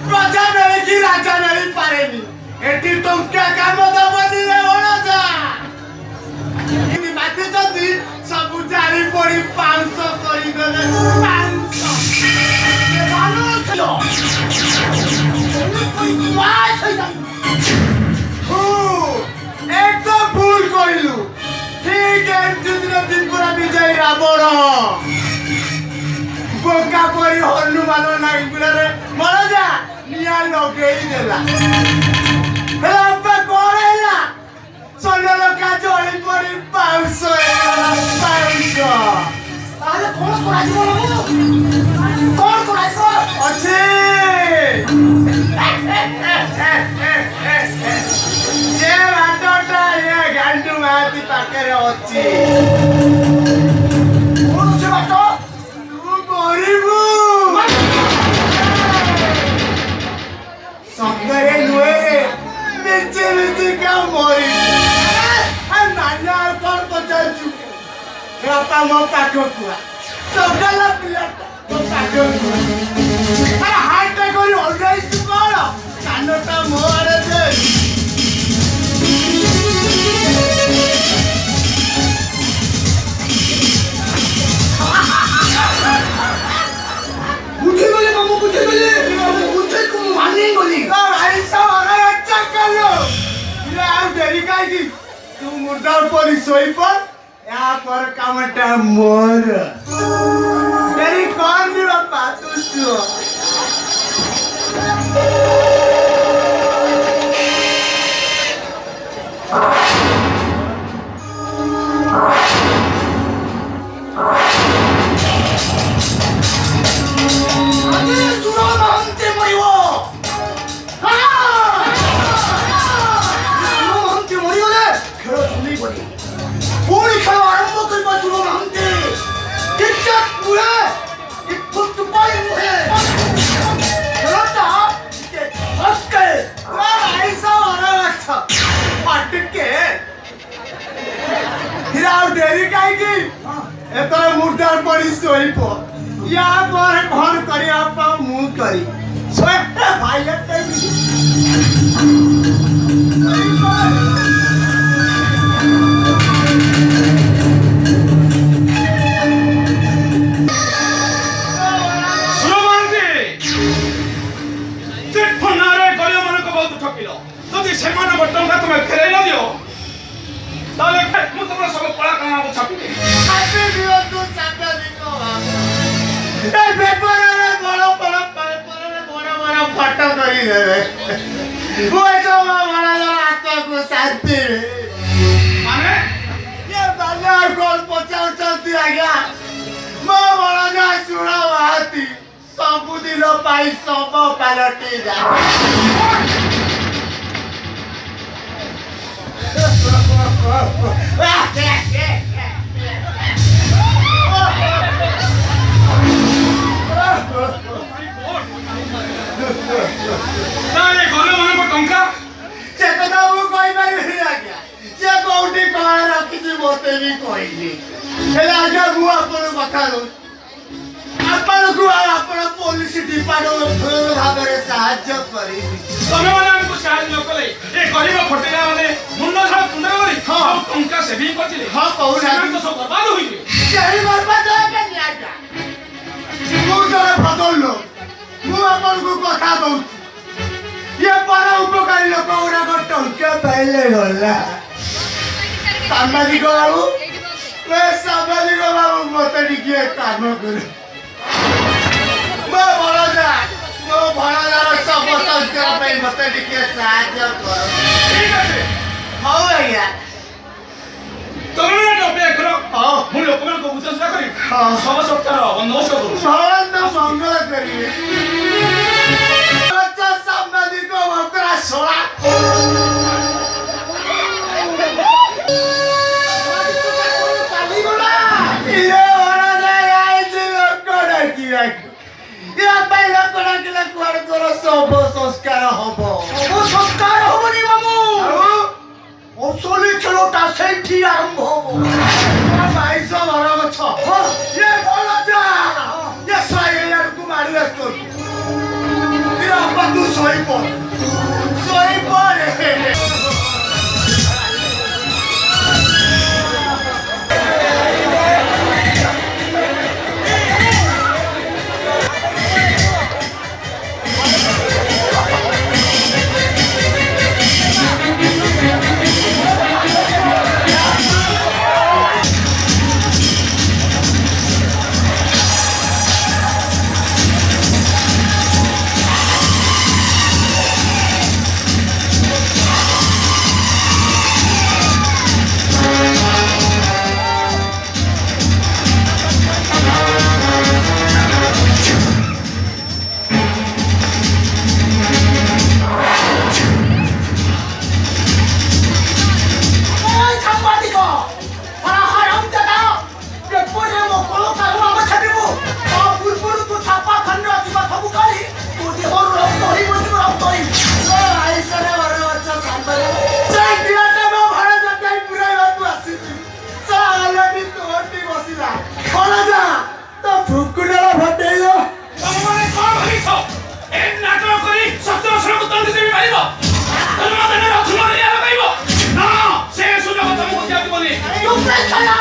प्रजा नहीं कि राजा नहीं पारेनी एटी टंका काम दबनी रे भणजा इनी माथि जदी सब जारी पड़ी 500 करी देले 500 ये भालो थियो मास हो एक तो भूल कइलु ठीक है जुदिन त्रिपुरा विजय रावण बोका परी हनुमान नाई गुड़े भणजा निया लगेई देला हेला कोरेला सोना लोका जोड़ी पड़ी 500 ताले कोन कराइबो कोन कराइबो अछि ये बाटटा ये गांडू माती पाकरे अछि कोन से बाटो तू गरीबू संगरे नुए नीचे नीचे का मोरी हम नाना कौन पचाचू राता मो पाको कुआ चौगला पिलाटा मो पाको कुआ अरे हाइट करी ऑलराइट तू कोन कानटा मोरे दे बुझे बोले मामू बुझे बोले बुझे को माने बोली ऐसा वाला अच्छा कर लो ये आप देरी काई की तू मुर्दा पर सोई पर यहाँ पर कामटा मोर तेरी कौन भी बापा तू सो देरी काई की एतरे मुर्दार पड़ी सोई पो या पर घर करी आपा मुंह करी सोए भाई लगते सुमंती जे फनारे गलियो मन को बहुत ठकिलो जदि सेमान टंका तुमे फेरै न दियो ताले मु तुम सब पळा काना को छापी दे हैप्पी दियो तू साटा दिनो ए पेपर रे बड़ा बड़ा पेपर रे बड़ा बड़ा फोटो करी देबे वो जो बड़ा बड़ा हाथ को शांति माने ये बाला गोल पचाउ चलती आ गया मो बड़ा ना सुना हाथी सब दिन पाई सब पलटी जा ताले गलियो मन को टंका से कदा वो कोई बारी नहीं आ गया जे कोउटी कोण रखी मोते भी कोइली हेला आजा बुआ पर बता दो आपण को आपण पुलिस डिपार्टमेंट भाबरे सहाय्य करी तमे माने हमको सहाय्य न कले ए गरीब फटेला माने मुंडा सब कुंडा करी हां टंका सेविंग करथिले हां कहू ना तो सब बर्बाद होई गयो यही बर्बाद हो के निया मु जरे बदल लो मु आपण को कथा दउ ये बड़ा उपकारी लोक उरा को टंका पाइले गला सामाजिक बाबू मैं सामाजिक बाबू मते टिके काम कर मैं बड़ा जा सब संस्कार पे मते टिके सहाय्य कर ठीक है हो भैया तमे न पे करो हां मु लोक मन को बुझस करी हां सब सरकार बंदोबस्त करू सहन मंगल करिए अच्छा सब ଶୋଇ ପଡ଼େ Saya